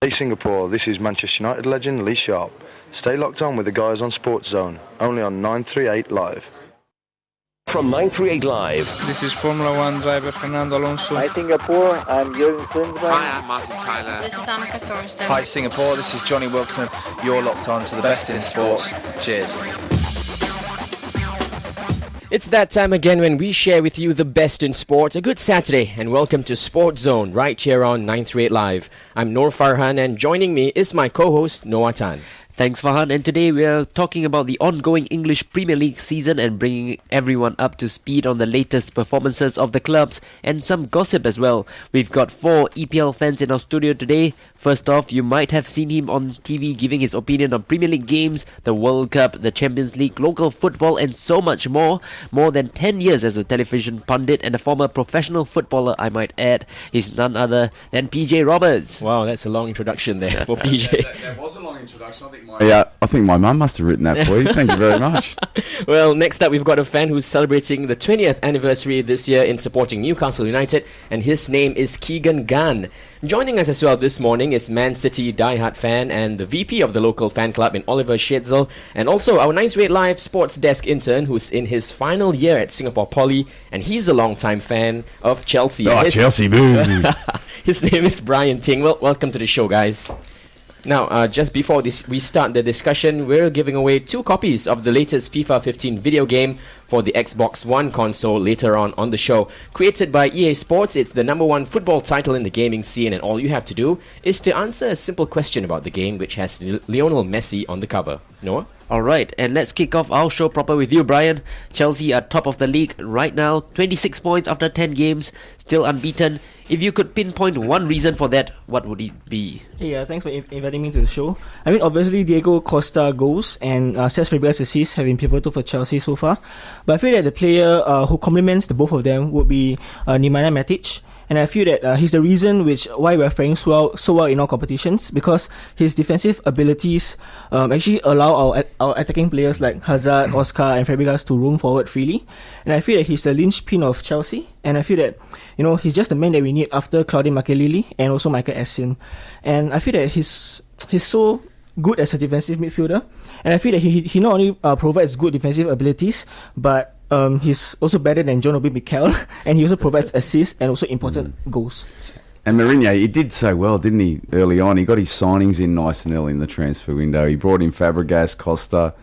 Hey Singapore, this is Manchester United legend Lee Sharp. Stay locked on with the guys on SportsZone, only on 938 Live. From 938 Live. This is Formula One driver Fernando Alonso. Hi Singapore, I'm Jürgen Klinsmann. Hi, I'm Martin Tyler. This is Annika Sorensen. Hi Singapore, this is Johnny Wilson. You're locked on to the best in sports. Cheers. It's that time again when we share with you the best in sport. A good Saturday and welcome to SportsZone right here on 938 Live. I'm Noor Farhan and joining me is my co-host Noah Tan. Thanks, Farhan. And today we are talking about the ongoing English Premier League season and bringing everyone up to speed on the latest performances of the clubs and some gossip as well. We've got 4 EPL fans in our studio today. First off, you might have seen him on TV giving his opinion on Premier League games, the World Cup, the Champions League, local football and so much more. More than 10 years as a television pundit and a former professional footballer, I might add. He's none other than PJ Roberts. Wow, that's a long introduction there for PJ. That was a long introduction. I think my mum must have written that for you. Thank you very much. Well, next up we've got a fan who's celebrating the 20th anniversary this year in supporting Newcastle United, and his name is Keegan Gunn. Joining us as well this morning is Man City diehard fan and the VP of the local fan club in Oliver Schitzel, and also our 938 Live sports desk intern who's in his final year at Singapore Poly, and he's a long-time fan of Chelsea. Chelsea, boo! His name is Brian Ting. Well, welcome to the show, guys. Now, just before we start the discussion, we're giving away 2 copies of the latest FIFA 15 video game for the Xbox One console later on the show. Created by EA Sports, it's the #1 football title in the gaming scene, and all you have to do is to answer a simple question about the game, which has Lionel Messi on the cover. Noah? Alright, and let's kick off our show proper with you, Brian. Chelsea are top of the league right now, 26 points after 10 games, still unbeaten. If you could pinpoint one reason for that, what would it be? Hey, thanks for inviting me to the show. I mean, obviously, Diego Costa goals and Cesc Fabregas assists have been pivotal for Chelsea so far. But I feel that the player who complements the both of them would be Nemanja Matic. And I feel that he's the reason why we're faring so well in all competitions, because his defensive abilities actually allow our attacking players like Hazard, Oscar and Fabregas to roam forward freely. And I feel that he's the linchpin of Chelsea. And I feel that, he's just the man that we need after Claudio Makelele and also Michael Essien. And I feel that he's so good as a defensive midfielder. And I feel that he not only provides good defensive abilities, but he's also better than John Obi Mikel, and he also provides assists and also important goals. And Mourinho, he did so well, didn't he, early on? He got his signings in nice and early in the transfer window. He brought in Fabregas, Costa,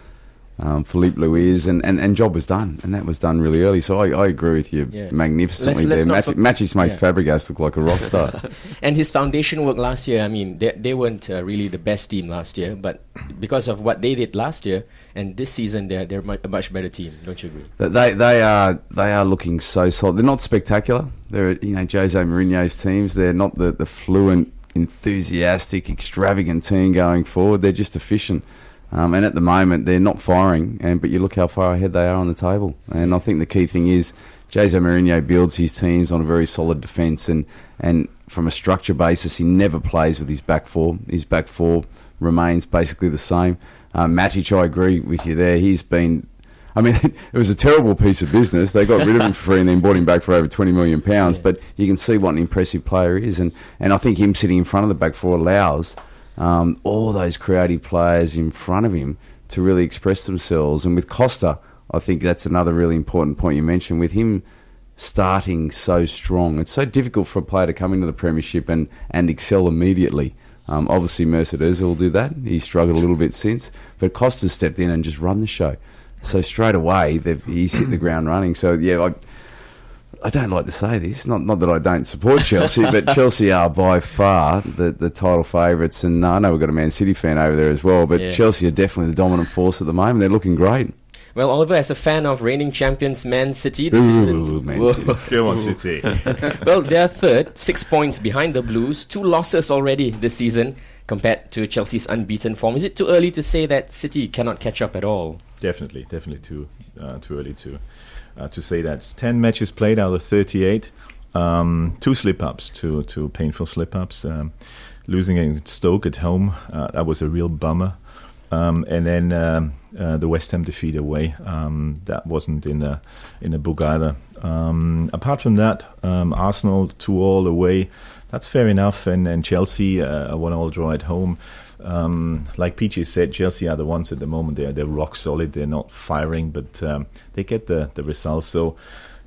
Philippe Luiz, and job was done. And that was done really early. So I agree with you magnificently there. Matic makes Fabregas look like a rock star. And his foundation work last year, I mean, they weren't really the best team last year, but because of what they did last year, and this season they're a much better team, don't you agree? They are looking so solid. They're not spectacular. They're Jose Mourinho's teams. They're not the fluent, enthusiastic, extravagant team going forward. They're just efficient. And at the moment they're not firing. But you look how far ahead they are on the table. And I think the key thing is Jose Mourinho builds his teams on a very solid defence, and from a structure basis he never plays with his back four. His back four remains basically the same. Matic, I agree with you there. He's been... I mean, it was a terrible piece of business. They got rid of him for free and then bought him back for over £20 million. Yeah. But you can see what an impressive player he is. And I think him sitting in front of the back four allows all those creative players in front of him to really express themselves. And with Costa, I think that's another really important point you mentioned. With him starting so strong, it's so difficult for a player to come into the Premiership and excel immediately. Obviously Mercedes will do that. He's struggled a little bit since, but Costa's stepped in and just run the show. So straight away he's hit the ground running. So yeah, I don't like to say this, not that I don't support Chelsea, but Chelsea are by far the title favourites. And I know we've got a Man City fan over there as well, but Chelsea are definitely the dominant force at the moment. They're looking great. Well, Oliver, as a fan of reigning champions Man City this season... Man City. Come on, City. Well, they're third, 6 points behind the Blues, 2 losses already this season compared to Chelsea's unbeaten form. Is it too early to say that City cannot catch up at all? Definitely too early to say that. 10 matches played out of 38, 2 slip-ups, two painful slip-ups. Losing against Stoke at home, that was a real bummer. And then the West Ham defeat away, that wasn't in the book either. Apart from that, Arsenal 2-2 away, that's fair enough. And Chelsea a 1-1 draw at home. Like PJ said, Chelsea are the ones at the moment. They're rock solid. They're not firing, but they get the results. So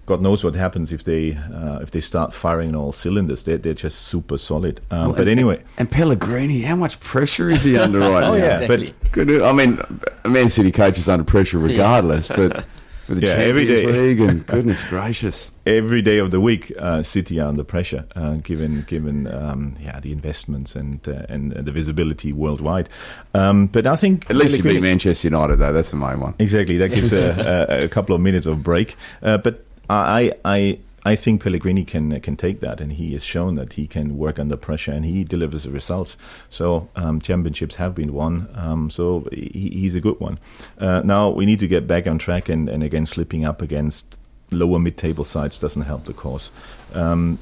God knows what happens if they start firing on all cylinders. They're just super solid. But anyway, and Pellegrini, how much pressure is he under right now? Oh yeah, Exactly. But good. I mean, a Man City coach is under pressure regardless. But with the every Champions day. League and goodness gracious. every day of the week, City are under pressure, given the investments and the visibility worldwide. But I think At least you beat Pellegrini- Manchester United, though. That's the main one. Exactly, that gives a couple of minutes of break. But I think Pellegrini can take that, and he has shown that he can work under pressure and he delivers the results. So championships have been won, so he's a good one. Now we need to get back on track, and again, slipping up against lower mid-table sides doesn't help the cause. In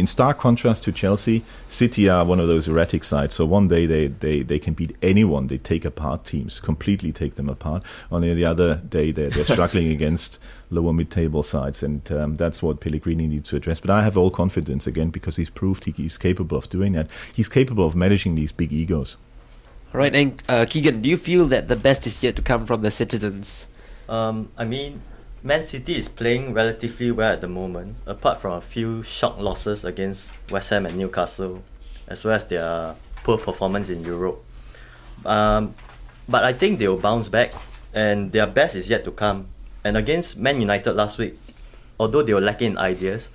stark contrast to Chelsea, City are one of those erratic sides. So one day they can beat anyone. They take apart teams, completely take them apart. On the other day, they're struggling against lower mid-table sides, and that's what Pellegrini needs to address. But I have all confidence again, because he's proved he's capable of doing that. He's capable of managing these big egos. All right, and Keegan, do you feel that the best is yet to come from the citizens? Man City is playing relatively well at the moment, apart from a few shock losses against West Ham and Newcastle, as well as their poor performance in Europe. But I think they will bounce back, and their best is yet to come. And against Man United last week, although they were lacking in ideas,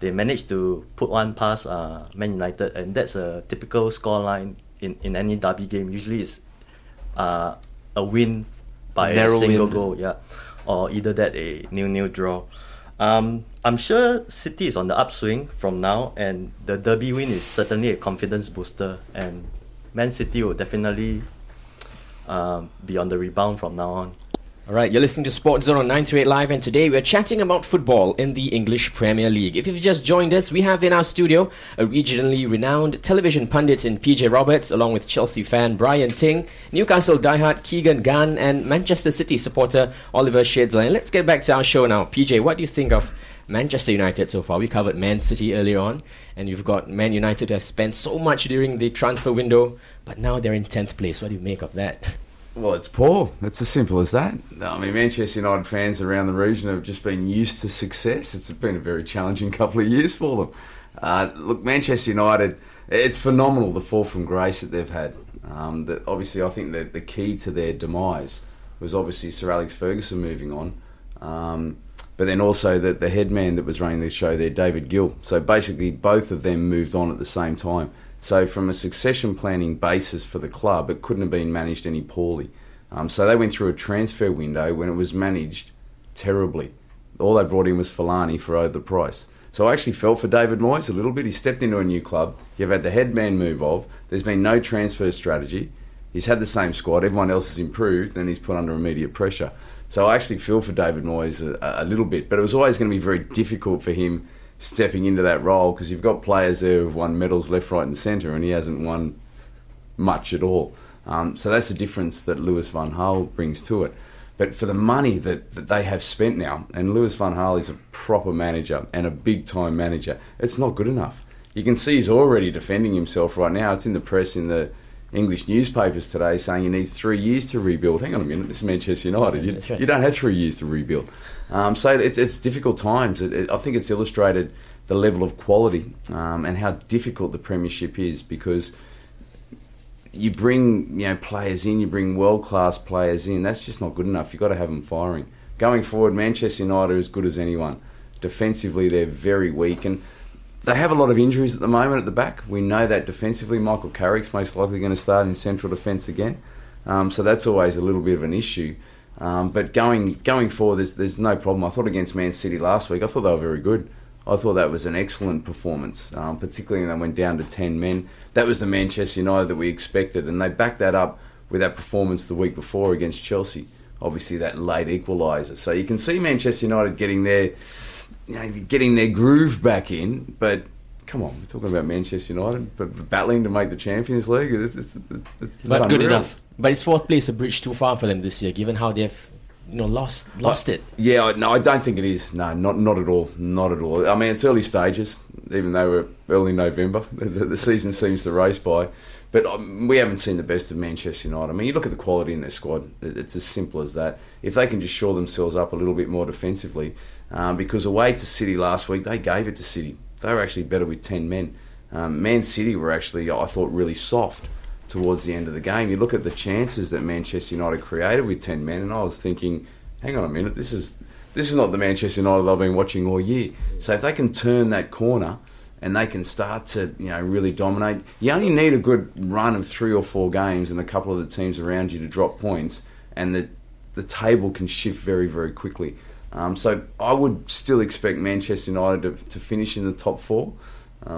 they managed to put one past Man United, and that's a typical scoreline in any derby game. Usually it's a win by a Narrow single win. goal, or either that a 0-0 draw. I'm sure City is on the upswing from now, and the derby win is certainly a confidence booster, and Man City will definitely be on the rebound from now on. All right, you're listening to SportsZone on 938 Live, and today we're chatting about football in the English Premier League. If you've just joined us, we have in our studio a regionally renowned television pundit in PJ Roberts, along with Chelsea fan Brian Ting, Newcastle diehard Keegan Gunn, and Manchester City supporter Oliver Schätzler. And let's get back to our show now. PJ, what do you think of Manchester United so far? We covered Man City earlier on, and you've got Man United who have spent so much during the transfer window, but now they're in 10th place. What do you make of that? Well, it's poor. It's as simple as that. I mean, Manchester United fans around the region have just been used to success. It's been a very challenging couple of years for them. Look, Manchester United, it's phenomenal, the fall from grace that they've had. That obviously, I think that the key to their demise was obviously Sir Alex Ferguson moving on. But then also the head man that was running the show there, David Gill. So basically, both of them moved on at the same time. So from a succession planning basis for the club, it couldn't have been managed any poorly. So they went through a transfer window when it was managed terribly. All they brought in was Fellaini for over the price. So I actually felt for David Moyes a little bit. He stepped into a new club. You've had the head man move off. There's been no transfer strategy. He's had the same squad. Everyone else has improved, and he's put under immediate pressure. So I actually feel for David Moyes a little bit. But it was always going to be very difficult for him stepping into that role, because you've got players there who've won medals left, right and centre, and he hasn't won much at all. So that's the difference that Louis van Gaal brings to it. But for the money that they have spent now, and Louis van Gaal is a proper manager and a big-time manager, it's not good enough. You can see he's already defending himself right now. It's in the press, in the English newspapers today, saying he needs 3 years to rebuild. Hang on a minute, this is Manchester United. You don't have 3 years to rebuild. So it's difficult times. I think it's illustrated the level of quality and how difficult the Premiership is, because you bring players in, you bring world-class players in. That's just not good enough. You've got to have them firing. Going forward, Manchester United are as good as anyone. Defensively, they're very weak, and they have a lot of injuries at the moment at the back. We know that defensively. Michael Carrick's most likely going to start in central defence again. So that's always a little bit of an issue. But going forward, there's no problem. I thought against Man City last week, I thought they were very good. I thought that was an excellent performance, particularly when they went down to 10 men. That was the Manchester United that we expected, and they backed that up with that performance the week before against Chelsea. Obviously, that late equaliser. So you can see Manchester United getting their groove back in, but come on, we're talking about Manchester United, but battling to make the Champions League. It's But good unreal. enough. But is fourth place a bridge too far for them this year, given how they've lost it? Yeah, no, I don't think it is. No, not at all. Not at all. I mean, it's early stages, even though we're early November. The season seems to race by. But we haven't seen the best of Manchester United. I mean, you look at the quality in their squad. It's as simple as that. If they can just shore themselves up a little bit more defensively, because away to City last week, they gave it to City. They were actually better with 10 men. Man City were actually, I thought, really soft towards the end of the game. You look at the chances that Manchester United created with 10 men, and I was thinking, hang on a minute, this is not the Manchester United I've been watching all year. So if they can turn that corner and they can start to, really dominate, you only need a good run of 3 or 4 games and a couple of the teams around you to drop points, and the table can shift very, very quickly. So I would still expect Manchester United to finish in the top 4.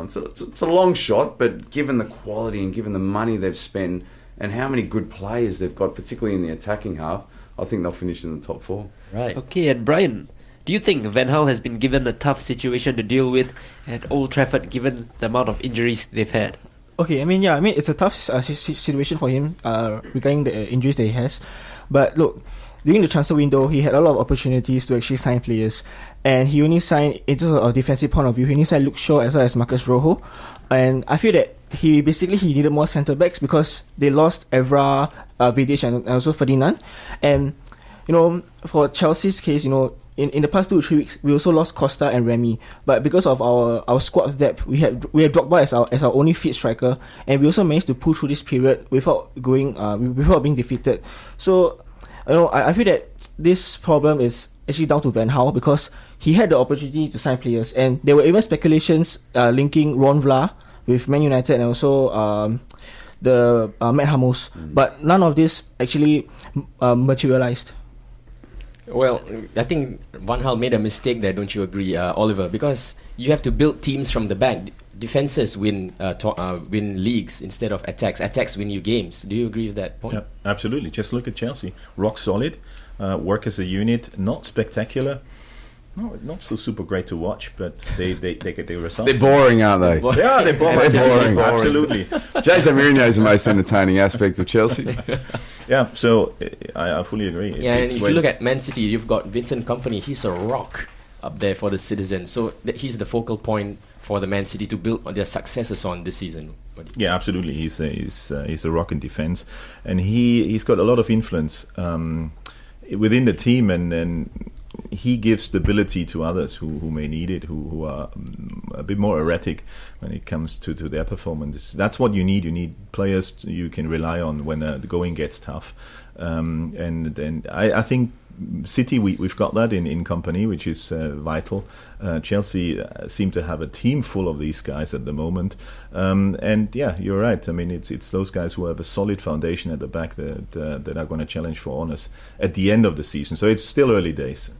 So it's a long shot, but given the quality and given the money they've spent and how many good players they've got, particularly in the attacking half, I think they'll finish in the top 4. Right. Okay, and Brian, do you think Van Gaal has been given a tough situation to deal with at Old Trafford, given the amount of injuries they've had? Okay, it's a tough situation for him regarding the injuries that he has. But look, during the transfer window, he had a lot of opportunities to actually sign players, and he only signed, in terms of a defensive point of view, he only signed Luke Shaw as well as Marcus Rojo. And I feel that he needed more centre backs because they lost Evra, Vidic, and also Ferdinand. And for Chelsea's case, in the past 2 or 3 weeks, we also lost Costa and Remy. But because of our squad depth, we had Drogba as our only fit striker, and we also managed to pull through this period without being defeated. So, I feel that this problem is actually down to Van Gaal because he had the opportunity to sign players, and there were even speculations linking Ron Vlaar with Man United and also Matt Hummels, but none of this actually materialized. Well, I think Van Gaal made a mistake there, don't you agree, Oliver? Because you have to build teams from the back. Defenses win leagues instead of attacks. Attacks win you games. Do you agree with that point? Yeah, absolutely. Just look at Chelsea. Rock solid, work as a unit, not spectacular. No, not so super great to watch, but they get their results. They're boring, aren't they? Yeah, they're boring. They're boring. Absolutely. Jose Mourinho is the most entertaining aspect of Chelsea. Yeah, so I fully agree. And if you look at Man City, you've got Vincent Kompany. He's a rock up there for the citizens. So he's the focal point for the Man City to build their successes on this season. Yeah, absolutely. He's a rock in defense, and he's got a lot of influence within the team, and he gives stability to others who may need it, who are a bit more erratic when it comes to their performance. That's what you need. You need players you can rely on when the going gets tough. And I think City, we've got that in Kompany, which is vital. Chelsea seem to have a team full of these guys at the moment. And yeah, you're right. I mean, it's those guys who have a solid foundation at the back that are going to challenge for honours at the end of the season. So it's still early days.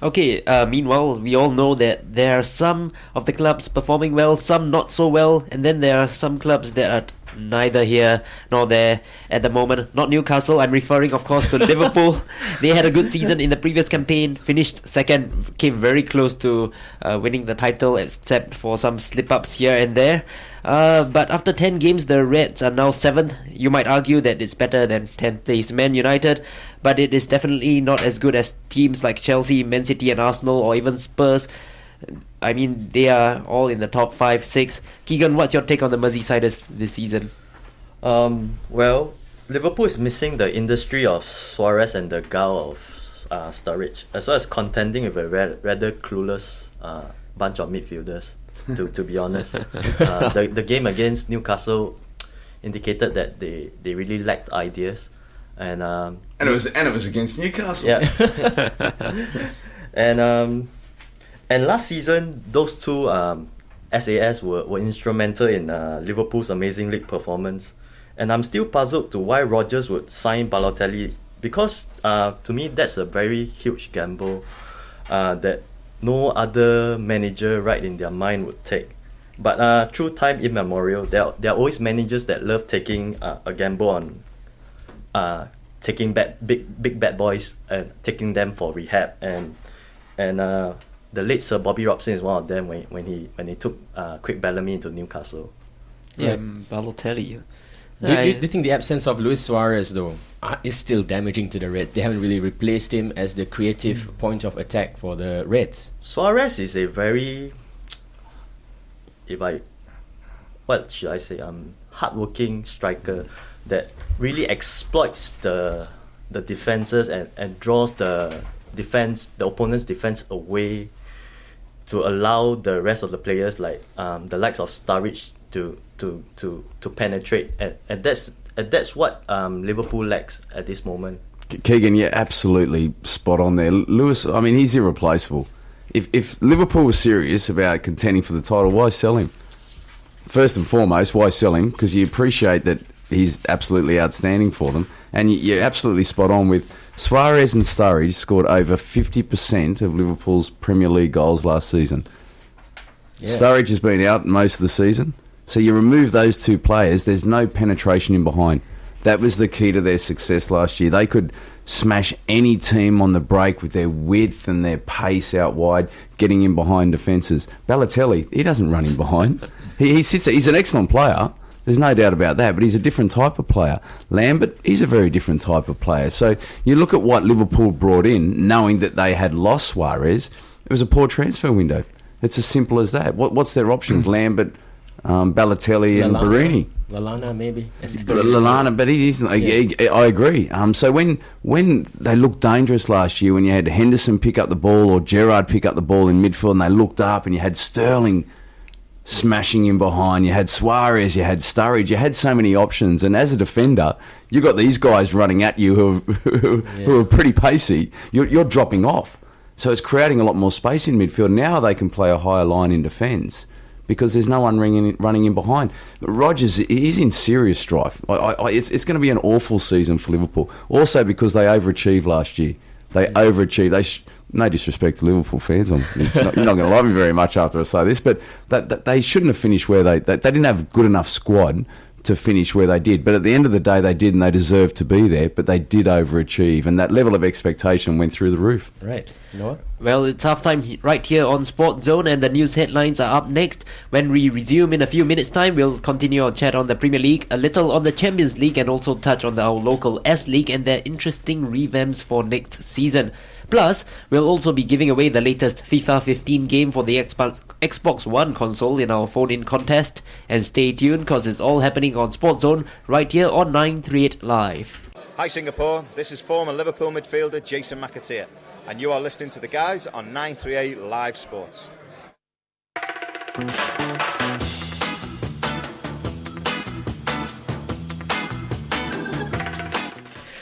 Okay, meanwhile, we all know that there are some of the clubs performing well, some not so well, and then there are some clubs that are neither here nor there at the moment. Not Newcastle, I'm referring of course to Liverpool. They had a good season in the previous campaign, finished second, came very close to winning the title except for some slip-ups here and there. But after 10 games, the Reds are now 7th. You might argue that it's better than 10th place Man United, but it is definitely not as good as teams like Chelsea, Man City and Arsenal, or even Spurs. I mean, they are all in the top 5, 6. Keegan, what's your take on the Merseysiders this season? Well, Liverpool is missing the industry of Suarez and the guile of Sturridge, as well as contending with a rather clueless bunch of midfielders, to be honest. The game against Newcastle indicated that they really lacked ideas. And it was against Newcastle. Yeah. And last season, those two SAS were instrumental in Liverpool's amazing league performance. And I'm still puzzled to why Rodgers would sign Balotelli, because to me that's a very huge gamble that no other manager right in their mind would take. But through time immemorial, there are always managers that love taking a gamble on taking big bad boys and taking them for rehab. And the late Sir Bobby Robson is one of them when he took Craig Bellamy into Newcastle. Yeah, Balotelli. Do you think the absence of Luis Suarez, though, is still damaging to the Reds? They haven't really replaced him as the creative point of attack for the Reds. Suarez is a very, what should I say, hardworking striker that really exploits the defenses and draws the opponent's defense away to allow the rest of the players, like the likes of Sturridge, to penetrate, and that's what Liverpool lacks at this moment. Keegan, you're absolutely spot on there. Lewis, I mean, he's irreplaceable. If Liverpool was serious about contending for the title, why sell him? First and foremost, why sell him? Because you appreciate that he's absolutely outstanding for them, and you're absolutely spot on with Suarez and Sturridge scored over 50% of Liverpool's Premier League goals last season. Yeah. Sturridge has been out most of the season. So you remove those two players, there's no penetration in behind. That was the key to their success last year. They could smash any team on the break with their width and their pace out wide, getting in behind defences. Balotelli, he doesn't run in behind. He sits. He's an excellent player. There's no doubt about that, but he's a different type of player. Lambert, he's a very different type of player. So you look at what Liverpool brought in, knowing that they had lost Suarez, it was a poor transfer window. It's as simple as that. What's their options? Lambert, Balotelli and Barini. Lallana maybe. Lallana, but he's. I agree. So when they looked dangerous last year, when you had Henderson pick up the ball or Gerrard pick up the ball in midfield, and they looked up, and you had Sterling smashing in behind, you had Suarez, you had Sturridge, you had so many options, and as a defender, you got these guys running at you who are pretty pacey. You're dropping off, so it's creating a lot more space in midfield. Now they can play a higher line in defence, because there's no one running in behind. But Rodgers is in serious strife. It's going to be an awful season for Liverpool. Also because they overachieved last year. They overachieved. No disrespect to Liverpool fans. You're not going to like me very much after I say this, but they shouldn't have finished where they didn't have a good enough squad to finish where they did. But at the end of the day, they did, and they deserved to be there, but they did overachieve, and that level of expectation went through the roof. Right. Noah? Well, it's halftime right here on SportsZone, and the news headlines are up next. When we resume in a few minutes' time, we'll continue our chat on the Premier League, a little on the Champions League, and also touch on our local S-League and their interesting revamps for next season. Plus, we'll also be giving away the latest FIFA 15 game for the Xbox One console in our phone-in contest. And stay tuned, because it's all happening on SportsZone right here on 938 Live. Hi Singapore, this is former Liverpool midfielder Jason McAteer, and you are listening to the guys on 938 Live Sports.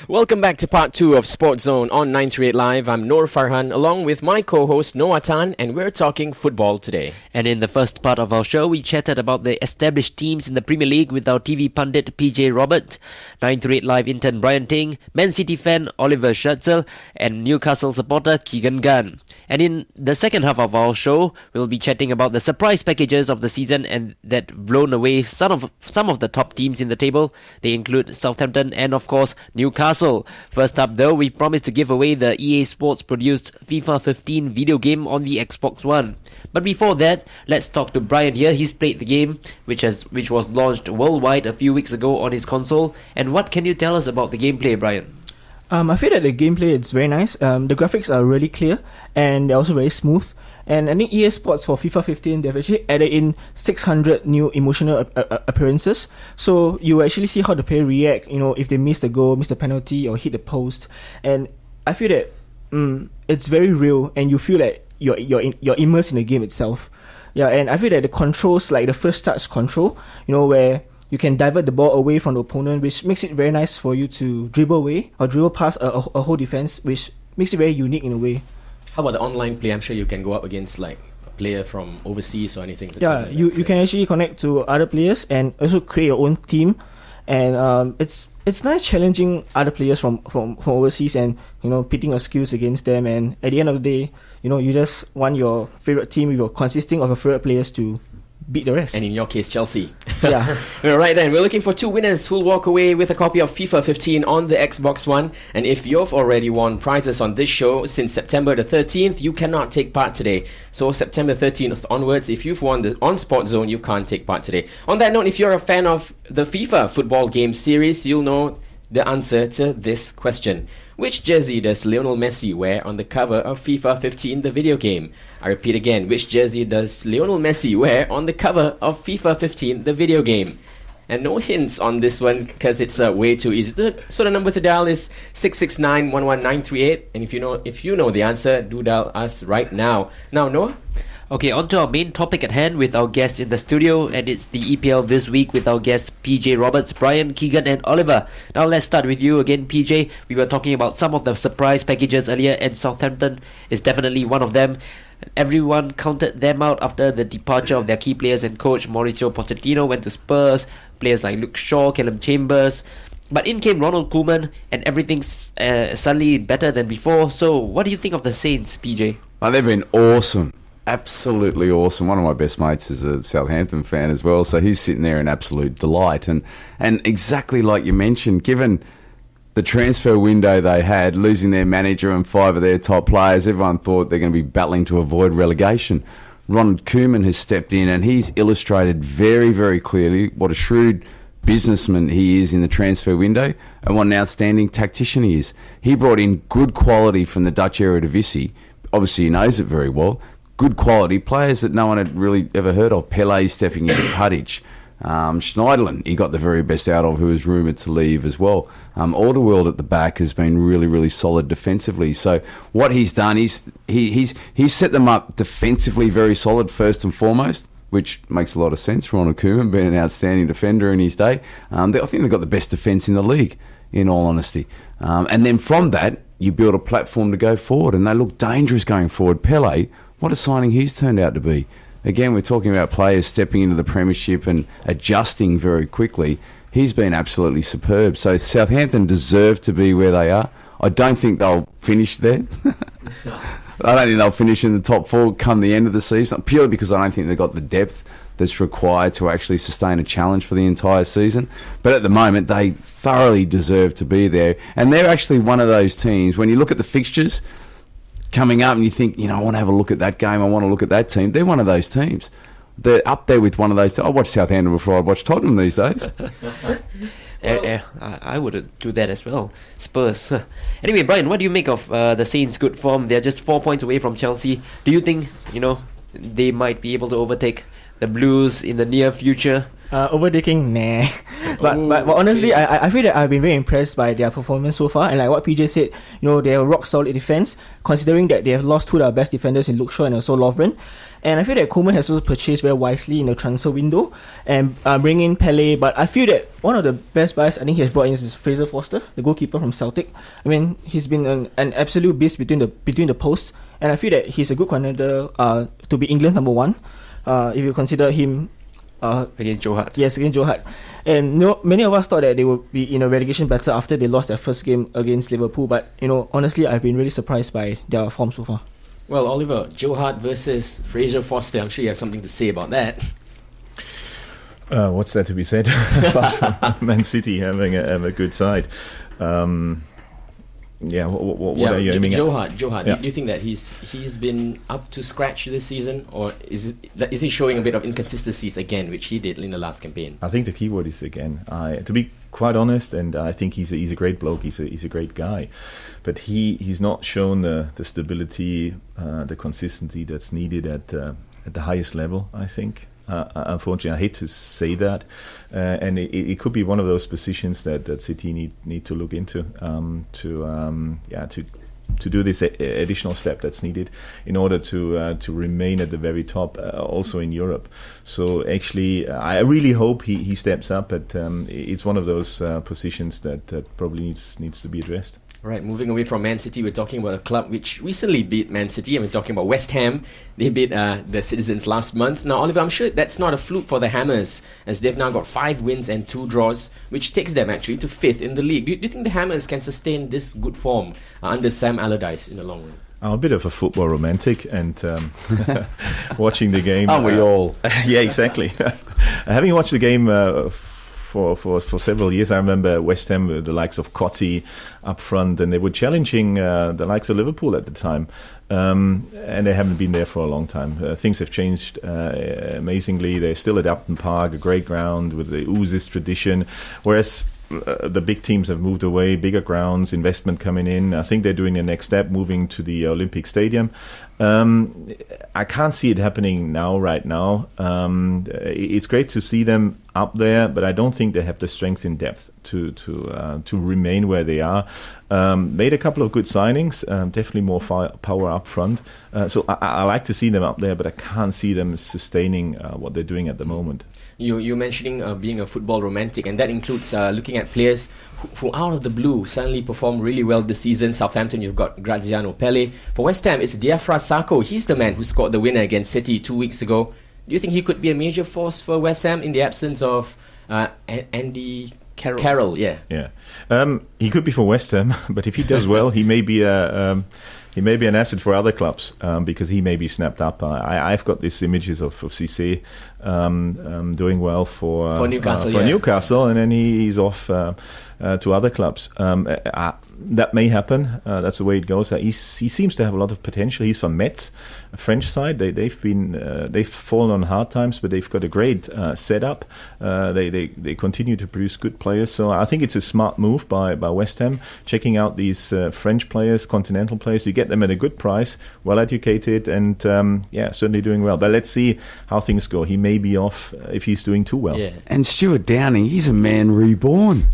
Welcome back to part 2 of Sports Zone on 938 Live. I'm Noor Farhan along with my co-host Noah Tan, and we're talking football today. And in the first part of our show, we chatted about the established teams in the Premier League with our TV pundit PJ Robert, 938 Live intern Brian Ting, Man City fan Oliver Schutzel, and Newcastle supporter Keegan Gunn. And in the second half of our show, we'll be chatting about the surprise packages of the season and that blown away some of the top teams in the table. They include Southampton and, of course, Newcastle. First up, though, we promised to give away the EA Sports produced FIFA 15 video game on the Xbox One. But before that, let's talk to Brian here. He's played the game, which was launched worldwide a few weeks ago on his console. And what can you tell us about the gameplay, Brian? I feel that the gameplay is very nice. The graphics are really clear, and they're also very smooth. And I think EA Sports for FIFA 15, they've actually added in 600 new emotional appearances. So you actually see how the player react, if they miss the goal, miss the penalty, or hit the post. And I feel that it's very real, and you feel like you're immersed in the game itself. Yeah, and I feel that the controls, like the first touch control, where you can divert the ball away from the opponent, which makes it very nice for you to dribble away or dribble past a whole defense, which makes it very unique in a way. How about the online play? I'm sure you can go up against like a player from overseas or anything. Yeah, you can actually connect to other players and also create your own team. And it's nice challenging other players from overseas and pitting your skills against them. And at the end of the day, you just want your favorite team consisting of your favorite players to beat the rest. And in your case, Chelsea. Yeah. Right then, we're looking for 2 winners who'll walk away with a copy of FIFA 15 on the Xbox One. And if you've already won prizes on this show since September the 13th, you cannot take part today. So September 13th onwards, if you've won on SportsZone, you can't take part today. On that note, if you're a fan of the FIFA football game series, you'll know the answer to this question. Which jersey does Lionel Messi wear on the cover of FIFA 15, the video game? I repeat again, which jersey does Lionel Messi wear on the cover of FIFA 15, the video game? And no hints on this one because it's way too easy. So the number to dial is 669-11938. And if you know the answer, do dial us right now. Now, Noah? Okay, on to our main topic at hand with our guests in the studio, and it's the EPL this week with our guests PJ Roberts, Brian, Keegan and Oliver. Now let's start with you again, PJ. We were talking about some of the surprise packages earlier, and Southampton is definitely one of them. Everyone counted them out after the departure of their key players and coach. Mauricio Pochettino went to Spurs, players like Luke Shaw, Callum Chambers. But in came Ronald Koeman, and everything's suddenly better than before. So what do you think of the Saints, PJ? Oh, they've been awesome. Absolutely awesome. One of my best mates is a Southampton fan as well, so he's sitting there in absolute delight. And exactly like you mentioned, given the transfer window they had, losing their manager and 5 of their top players, everyone thought they're going to be battling to avoid relegation. Ronald Koeman has stepped in and he's illustrated very, very clearly what a shrewd businessman he is in the transfer window and what an outstanding tactician he is. He brought in good quality from the Dutch Eredivisie. Obviously he knows it very well. Good quality players that no one had really ever heard of. Pele stepping in, Tadic. Schneiderlin, he got the very best out of, who was rumoured to leave as well. Alderweireld at the back has been really, really solid defensively. So what he's done is he's set them up defensively very solid first and foremost, which makes a lot of sense for Ronald Koeman being an outstanding defender in his day. I think they've got the best defence in the league, in all honesty. And then from that, you build a platform to go forward, and they look dangerous going forward. Pele, what a signing he's turned out to be. Again, we're talking about players stepping into the premiership and adjusting very quickly. He's been absolutely superb. So Southampton deserve to be where they are. I don't think they'll finish there. I don't think they'll finish in the top 4 come the end of the season, purely because I don't think they've got the depth that's required to actually sustain a challenge for the entire season. But at the moment, they thoroughly deserve to be there. And they're actually one of those teams, when you look at the fixtures coming up and you think, I want to have a look at that game, I want to look at that team, they're one of those teams. They're up there with one of those. I watch Southampton before I watch Tottenham these days. I would do that as well. Spurs. Anyway, Brian, what do you make of the Saints' good form? They're just 4 points away from Chelsea. Do you think, they might be able to overtake the Blues in the near future? Overtaking, nah. but honestly, I feel that I've been very impressed by their performance so far. And like what PJ said, they have rock solid defense, considering that they have lost 2 of their best defenders in Luke Shaw and also Lovren. And I feel that Koeman has also purchased very wisely in the transfer window and bring in Pele. But I feel that one of the best buys I think he has brought in is Fraser Forster, the goalkeeper from Celtic. I mean, he's been an absolute beast between the posts, and I feel that he's a good contender to be England's number 1. If you consider him against Joe Hart. Yes, against Joe Hart. And many of us thought that they would be in a relegation battle after they lost their first game against Liverpool. But honestly, I've been really surprised by their form so far. Well, Oliver, Joe Hart versus Fraser Forster. I'm sure you have something to say about that. What's there to be said? Man City having a good side. What are you aiming Joe at? Hart. Yeah. Do you think that he's been up to scratch this season, or is he showing a bit of inconsistencies again, which he did in the last campaign? I think the key word is again. To be quite honest, and I think he's a great bloke. He's a great guy, but he's not shown the stability, the consistency that's needed at the highest level, I think. Unfortunately, I hate to say that, and it could be one of those positions that City need to look into to do this additional step that's needed in order to remain at the very top, also in Europe. So actually, I really hope he steps up, but it's one of those positions that probably needs to be addressed. Right, moving away from Man City, we're talking about a club which recently beat Man City, and we're talking about West Ham. They beat the Citizens last month. Now, Oliver, I'm sure that's not a fluke for the Hammers, as they've now got 5 wins and 2 draws, which takes them actually to 5th in the league. Do you think the Hammers can sustain this good form under Sam Allardyce in the long run? I'm a bit of a football romantic, and watching the game. Aren't we all? Yeah, exactly. Having watched the game for several years, I remember West Ham with the likes of Cottee up front, and they were challenging the likes of Liverpool at the time. And they haven't been there for a long time. Things have changed amazingly. They're still at Upton Park, a great ground with the Oozes tradition, whereas the big teams have moved away, bigger grounds, investment coming in. I think they're doing the next step, moving to the Olympic Stadium. I can't see it happening right now. It's great to see them up there, but I don't think they have the strength in depth to remain where they are. Made a couple of good signings, definitely more power up front. So I like to see them up there, but I can't see them sustaining what they're doing at the moment. You're mentioning being a football romantic, and that includes looking at players who out of the blue suddenly perform really well this season. Southampton, you've got Graziano Pelle. For West Ham, it's Diafra Sakho. He's the man who scored the winner against City 2 weeks ago. Do you think he could be a major force for West Ham in the absence of Andy Carroll? Yeah. He could be for West Ham, but if he does well, he may be an asset for other clubs because he may be snapped up. I've got these images of Cissé doing well for Newcastle, and then he's off to other clubs. That may happen. That's the way it goes. He seems to have a lot of potential. He's from Metz, a French side. They've fallen on hard times, but they've got a great setup. They continue to produce good players. So I think it's a smart move by West Ham, checking out these French players, continental players. You get them at a good price, well educated, and certainly doing well. But let's see how things go. He may be off if he's doing too well. Yeah. And Stuart Downing, he's a man reborn.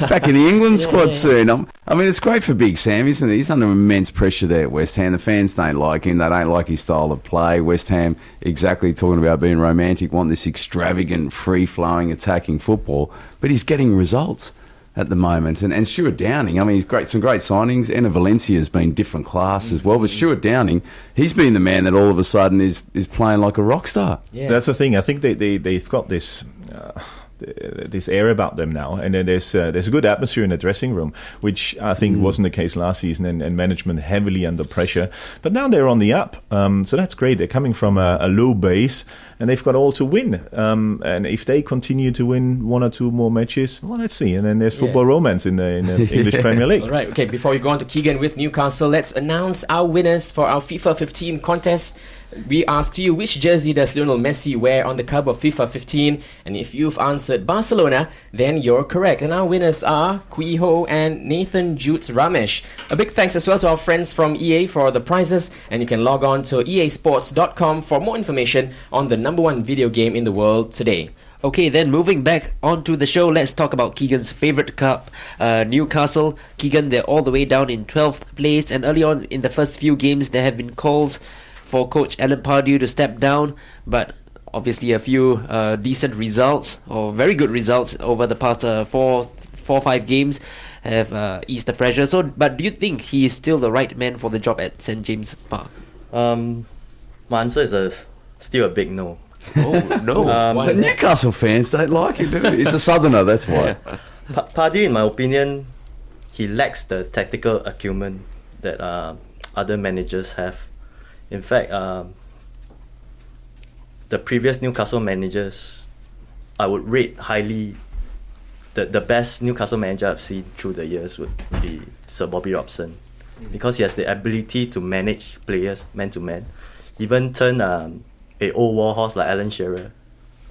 Back in the England squad soon. I mean, it's great for Big Sam, isn't it? He's under immense pressure there at West Ham. The fans don't like him. They don't like his style of play. West Ham, exactly talking about being romantic, want this extravagant, free-flowing, attacking football. But he's getting results at the moment. And Stuart Downing, I mean, he's great. Some great signings. Enna Valencia has been different class as well. But Stuart Downing, he's been the man that all of a sudden is playing like a rock star. Yeah. That's the thing. I think they've got this air about them now, and then there's a good atmosphere in the dressing room, which I think wasn't the case last season, and management heavily under pressure. But now they're on the up, so that's great. They're coming from a low base, and they've got all to win. And if they continue to win one or two more matches, well, let's see. And then there's football romance in the English Premier League. All right, okay. Before we go on to Keegan with Newcastle, let's announce our winners for our FIFA 15 contest. We asked you, which jersey does Lionel Messi wear on the cover of FIFA 15? And if you've answered Barcelona, then you're correct. And our winners are Kui Ho and Nathan Jutes Ramesh. A big thanks as well to our friends from EA for the prizes. And you can log on to easports.com for more information on the #1 video game in the world today. Okay, then moving back onto the show, let's talk about Keegan's favourite club, Newcastle. Keegan, they're all the way down in 12th place, and early on in the first few games, there have been calls for coach Alan Pardew to step down, but obviously a few decent results, or very good results over the past 4-5 games have eased the pressure. So, but do you think he is still the right man for the job at St. James Park? My answer is still a big no. Oh, no. But Newcastle fans don't like him, do they? He's a southerner, that's why. Pardew, in my opinion, he lacks the tactical acumen that other managers have. In fact, the previous Newcastle managers, I would rate highly. The best Newcastle manager I've seen through the years would be Sir Bobby Robson, because he has the ability to manage players man to man, even turn a old warhorse like Alan Shearer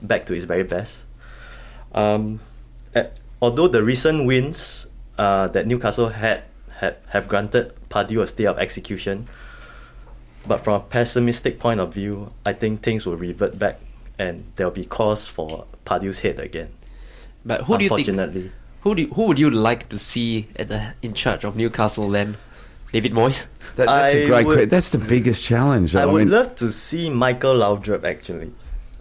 back to his very best. Although the recent wins that Newcastle have granted Pardew a stay of execution, but from a pessimistic point of view, I think things will revert back and there'll be cause for Pardew's head again. But who do you think? Who would you like to see in charge of Newcastle then? David Moyes? That's a great question. That's the biggest challenge. I would love to see Michael Laudrup actually.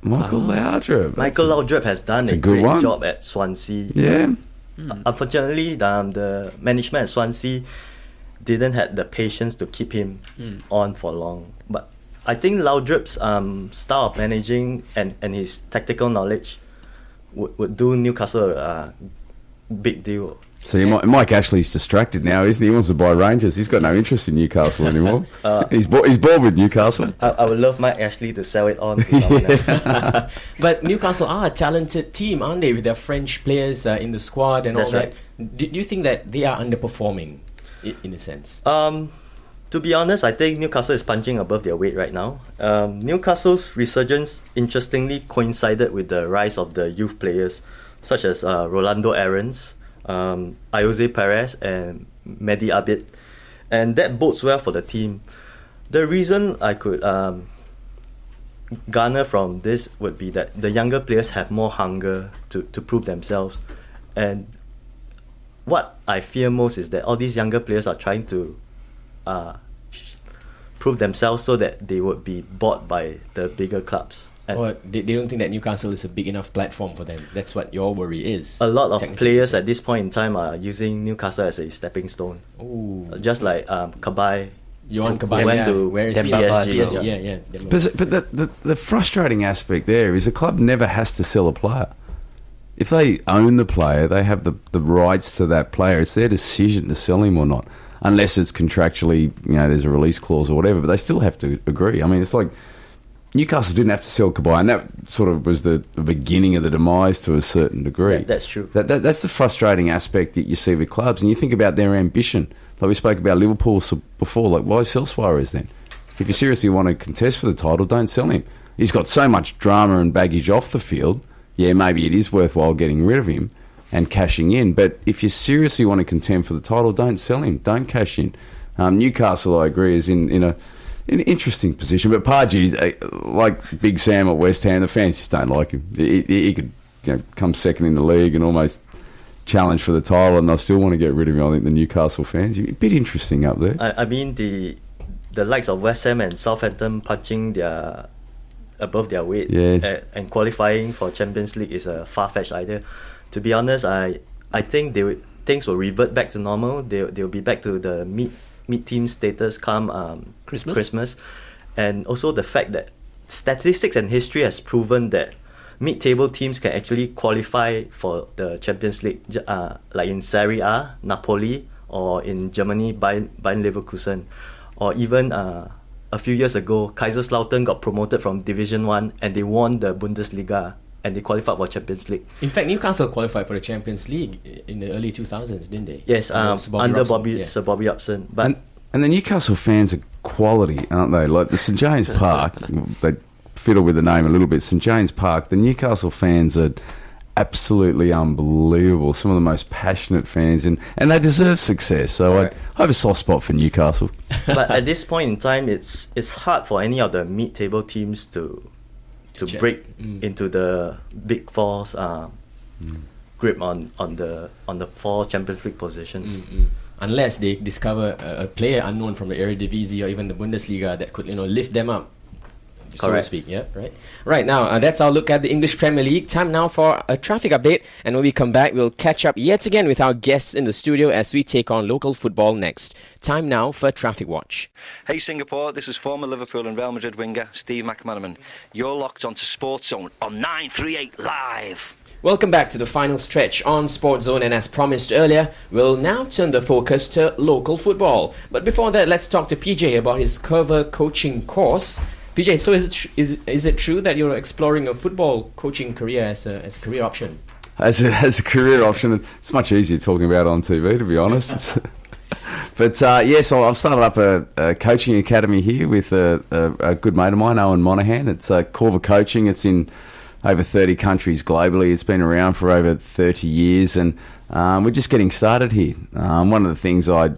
Michael Laudrup. Michael Laudrup has done a great job at Swansea. Yeah. Unfortunately, the management at Swansea didn't have the patience to keep him on for long. But I think Laudrup's style of managing and his tactical knowledge would do Newcastle a big deal. So Mike Ashley's distracted now, isn't he? He wants to buy Rangers. He's got no interest in Newcastle anymore. He's bored with Newcastle. I would love Mike Ashley to sell it on to someone else. But Newcastle are a talented team, aren't they? With their French players in the squad and That's all right. that. Do you think that they are underperforming, in a sense? To be honest, I think Newcastle is punching above their weight right now. Newcastle's resurgence, interestingly, coincided with the rise of the youth players, such as Rolando Aarons, Ayoze Perez, and Mehdi Abid. And that bodes well for the team. The reason I could garner from this would be that the younger players have more hunger to prove themselves. And what I fear most is that all these younger players are trying to prove themselves so that they would be bought by the bigger clubs. And Or they don't think that Newcastle is a big enough platform for them. That's what your worry is. a lot of technically. players at this point in time are using Newcastle as a stepping stone. Ooh. Just like Kabai. Johan who Cabaye, went to where is he? PSG. Yeah. But the frustrating aspect there is the club never has to sell a player. If they own the player, they have the rights to that player. It's their decision to sell him or not, unless it's contractually, there's a release clause or whatever. But they still have to agree. I mean, it's like Newcastle didn't have to sell Cabaye, and that sort of was the beginning of the demise to a certain degree. Yeah, that's true. That's the frustrating aspect that you see with clubs, and you think about their ambition. Like we spoke about Liverpool before. Like, why sell Suarez then? If you seriously want to contest for the title, don't sell him. He's got so much drama and baggage off the field. Yeah, maybe it is worthwhile getting rid of him and cashing in. But if you seriously want to contend for the title, don't sell him. Don't cash in. Newcastle, I agree, is in an interesting position. But Pardew, like Big Sam at West Ham, the fans just don't like him. He could come second in the league and almost challenge for the title, and I still want to get rid of him. I think the Newcastle fans, a bit interesting up there. I mean, the likes of West Ham and Southampton punching above their weight and qualifying for Champions League is a far-fetched idea. To be honest, I think things will revert back to normal. They'll be back to the mid-team status come Christmas. And also the fact that statistics and history has proven that mid-table teams can actually qualify for the Champions League, like in Serie A, Napoli, or in Germany, Bayern Leverkusen, or even a few years ago, Kaiserslautern got promoted from Division 1 and they won the Bundesliga and they qualified for Champions League. In fact, Newcastle qualified for the Champions League in the early 2000s, didn't they? Yes, under Sir Bobby Robson. But and the Newcastle fans are quality, aren't they? Like the St James Park, they fiddle with the name a little bit. St James Park, the Newcastle fans are absolutely unbelievable. Some of the most passionate fans, and they deserve success. So I have a soft spot for Newcastle. But at this point in time, it's hard for any of the mid-table teams to break into the Big Four's grip on the 4 Champions League positions. Unless they discover a player unknown from the Eredivisie or even the Bundesliga that could lift them up, so to speak. Yeah, right now that's our look at the English Premier League. Time now for a traffic update, and when we come back we'll catch up yet again with our guests in the studio as we take on local football next. Time now for Traffic Watch. Hey Singapore, this is former Liverpool and Real Madrid winger Steve McManaman. You're locked onto SportsZone on 938 Live. Welcome back to the final stretch on SportsZone, and as promised earlier, we'll now turn the focus to local football. But before that, let's talk to PJ about his cover coaching course. PJ, so is it true that you're exploring a football coaching career as a career option? As a career option, it's much easier talking about it on TV, to be honest. But yes, I've started up a coaching academy here with a good mate of mine, Owen Monaghan. It's Corva Coaching. It's in over 30 countries globally. It's been around for over 30 years, and we're just getting started here. One of the things I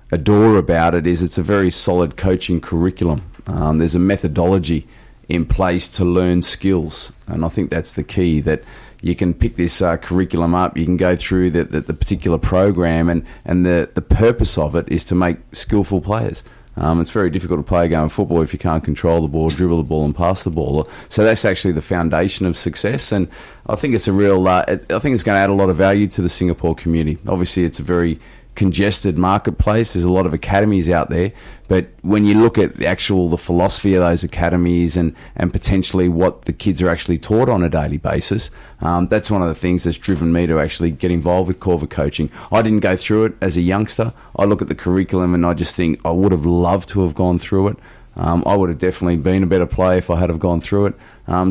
adore about it is it's a very solid coaching curriculum. There's a methodology in place to learn skills, and I think that's the key, that you can pick this curriculum up, you can go through the particular program, and the purpose of it is to make skillful players. It's very difficult to play a game of football if you can't control the ball, dribble the ball and pass the ball. So that's actually the foundation of success, and I think it's a real I think it's going to add a lot of value to the Singapore community. Obviously it's a very congested marketplace. There's a lot of academies out there, but when you look at the philosophy of those academies and potentially what the kids are actually taught on a daily basis, that's one of the things that's driven me to actually get involved with Corva coaching. I didn't go through it as a youngster. I look at the curriculum and I just think I would have loved to have gone through it. I would have definitely been a better player if I had have gone through it.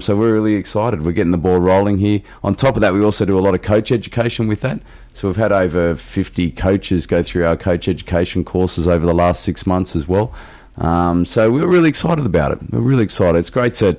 So we're really excited. We're getting the ball rolling here. On top of that, we also do a lot of coach education with that. So we've had over 50 coaches go through our coach education courses over the last 6 months as well. So we're really excited about it. We're really excited. It's great to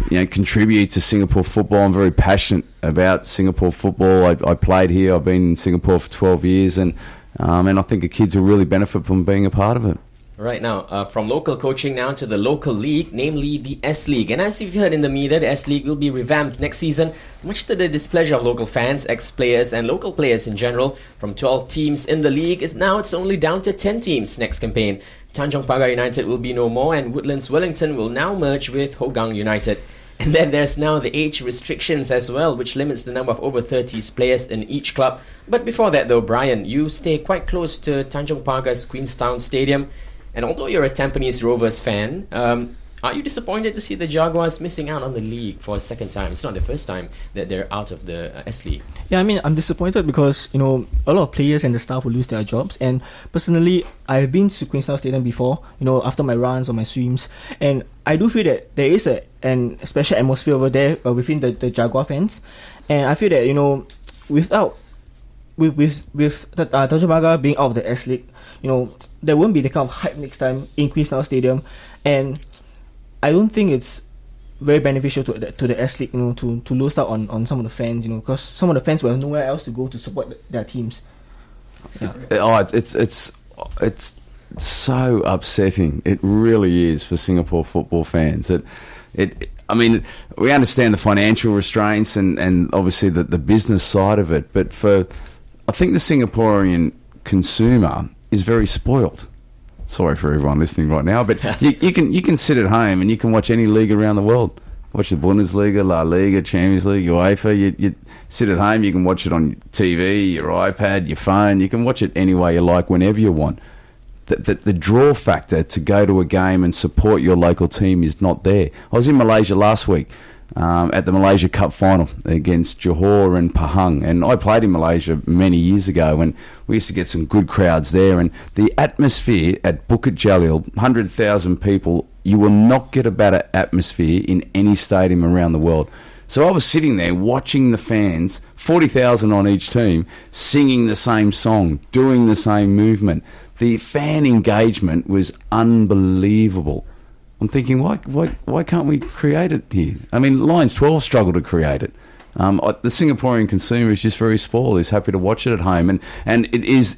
contribute to Singapore football. I'm very passionate about Singapore football. I played here. I've been in Singapore for 12 years, and I think the kids will really benefit from being a part of it. Right now, from local coaching now to the local league, namely the S-League. And as you've heard in the media, the S-League will be revamped next season, much to the displeasure of local fans, ex-players and local players in general. From 12 teams in the league, it's only down to 10 teams next campaign. Tanjong Pagar United will be no more, and Woodlands Wellington will now merge with Hougang United. And then there's now the age restrictions as well, which limits the number of over 30s players in each club. But before that though, Brian, you stay quite close to Tanjong Pagar's Queenstown Stadium. And although you're a Tampines Rovers fan, are you disappointed to see the Jaguars missing out on the league for a second time? It's not the first time that they're out of the S-League. Yeah, I mean, I'm disappointed because, a lot of players and the staff will lose their jobs. And personally, I've been to Queenstown Stadium before, after my runs or my swims. And I do feel that there is a special atmosphere over there within the Jaguar fans. And I feel that, with Tanjong Pagar being out of the S-League, there won't be the kind of hype next time in Queenstown Stadium, and I don't think it's very beneficial to the S-League, to lose out on some of the fans, because some of the fans will have nowhere else to go to support their teams. Yeah. It's so upsetting. It really is for Singapore football fans. I mean, we understand the financial restraints and obviously the business side of it, but I think the Singaporean consumer is very spoiled. Sorry for everyone listening right now, but you can sit at home and you can watch any league around the world. Watch the Bundesliga, La Liga, Champions League, UEFA. You sit at home, you can watch it on TV, your iPad, your phone. You can watch it any way you like, whenever you want. The draw factor to go to a game and support your local team is not there. I was in Malaysia last week at the Malaysia Cup final against Johor and Pahang, and I played in Malaysia many years ago, and we used to get some good crowds there, and the atmosphere at Bukit Jalil, 100,000 people, you will not get a better atmosphere in any stadium around the world. So I was sitting there watching the fans, 40,000 on each team, singing the same song, doing the same movement. The fan engagement was unbelievable. I'm thinking, why can't we create it here? I mean, Lions 12 struggled to create it. The Singaporean consumer is just very spoiled. He's happy to watch it at home, and it's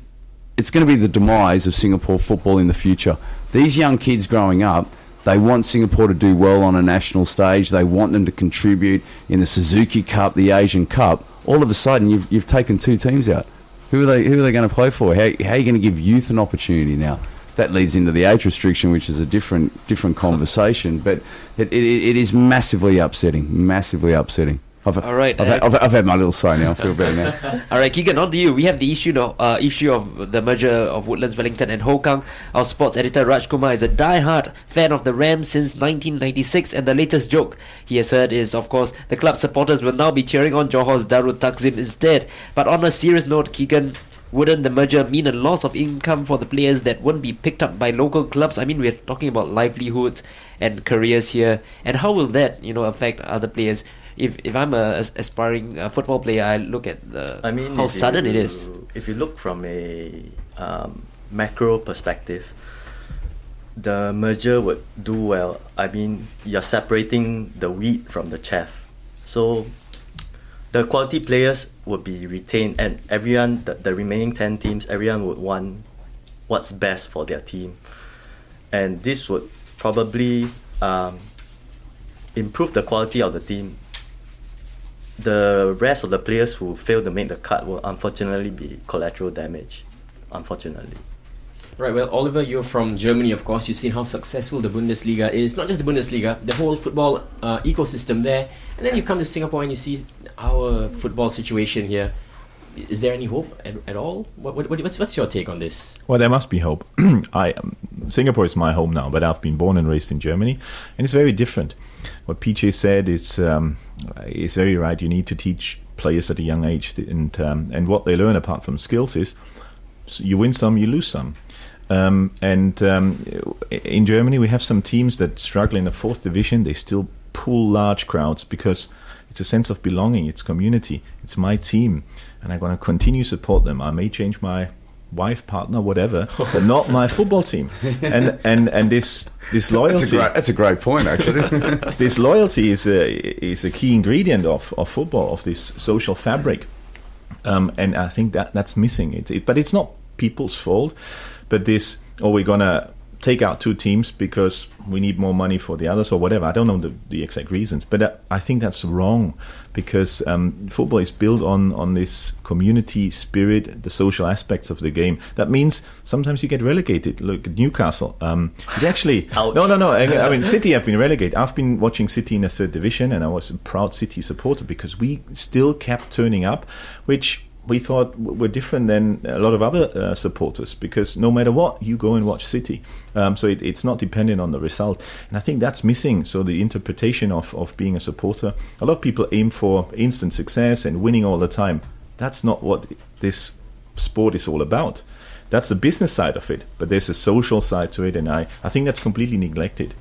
going to be the demise of Singapore football in the future. These young kids growing up, they want Singapore to do well on a national stage. They want them to contribute in the Suzuki Cup, the Asian Cup. All of a sudden, you've taken two teams out. Who are they going to play for? How are you going to give youth an opportunity now? That leads into the age restriction, which is a different conversation. But it is massively upsetting. Massively upsetting. All right, I've had my little say now. I feel better now. All right, Keegan, on to you. We have the issue of the merger of Woodlands Wellington and Hougang. Our sports editor Raj Kumar is a die-hard fan of the Rams since 1996, and the latest joke he has heard is, of course, the club supporters will now be cheering on Johor's Darul Takzim instead. But on a serious note, Keegan, wouldn't the merger mean a loss of income for the players that won't be picked up by local clubs? I mean, we're talking about livelihoods and careers here, and how will that affect other players? If I'm a aspiring football player, I look at how sudden it is. If you look from a macro perspective, the merger would do well. I mean, you're separating the wheat from the chaff. So the quality players would be retained, and everyone, the remaining 10 teams, everyone would want what's best for their team. And this would probably improve the quality of the team. The rest of the players who fail to make the cut will unfortunately be collateral damage, unfortunately. Right, well, Oliver, you're from Germany, of course. You've seen how successful the Bundesliga is. Not just the Bundesliga, the whole football ecosystem there. And then you come to Singapore and you see our football situation here. Is there any hope at all? What's your take on this? Well, there must be hope. Singapore is my home now, but I've been born and raised in Germany, and it's very different. What PJ said is very right. You need to teach players at a young age, and what they learn apart from skills is you win some, you lose some. In Germany, we have some teams that struggle in the 4th division. They still pull large crowds because it's a sense of belonging. It's community. It's my team, and I'm going to continue to support them. I may change my wife, partner, whatever, but not my football team. And this loyalty. That's a great point, actually. This loyalty is a key ingredient of football, of this social fabric, and I think that's missing. But it's not people's fault. But we're gonna take out 2 teams because we need more money for the others or whatever. I don't know the exact reasons, but I think that's wrong, because football is built on this community spirit, the social aspects of the game. That means sometimes you get relegated. Look at Newcastle. It actually no. I mean, City have been relegated. I've been watching City in the 3rd division, and I was a proud City supporter because we still kept turning up, which we thought were different than a lot of other supporters, because no matter what, you go and watch City. So it's not dependent on the result. And I think that's missing. So the interpretation of being a supporter, a lot of people aim for instant success and winning all the time. That's not what this sport is all about. That's the business side of it. But there's a social side to it, and I think that's completely neglected.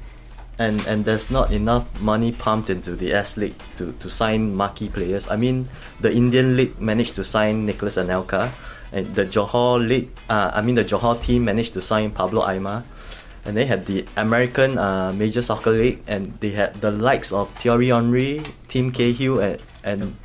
And there's not enough money pumped into the S League to sign marquee players. I mean, the Indian League managed to sign Nicholas Anelka, and the Johor League, the Johor team managed to sign Pablo Aimar, and they have the American Major Soccer League, and they had the likes of Thierry Henry, Tim Cahill, and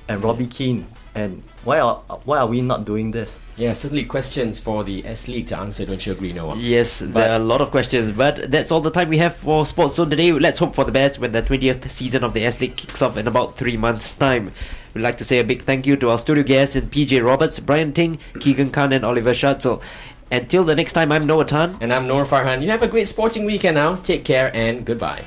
Robbie Keane. And why are we not doing this? Yeah, certainly questions for the S League to answer, don't you agree, Noah? Yes, there are a lot of questions, but that's all the time we have for Sports Zone today. Let's hope for the best when the 20th season of the S League kicks off in about 3 months' time. We'd like to say a big thank you to our studio guests in PJ Roberts, Brian Ting, Keegan Khan and Oliver Schatzel. Until the next time, I'm Noah Tan. And I'm Noor Farhan. You have a great sporting weekend now. Take care and goodbye.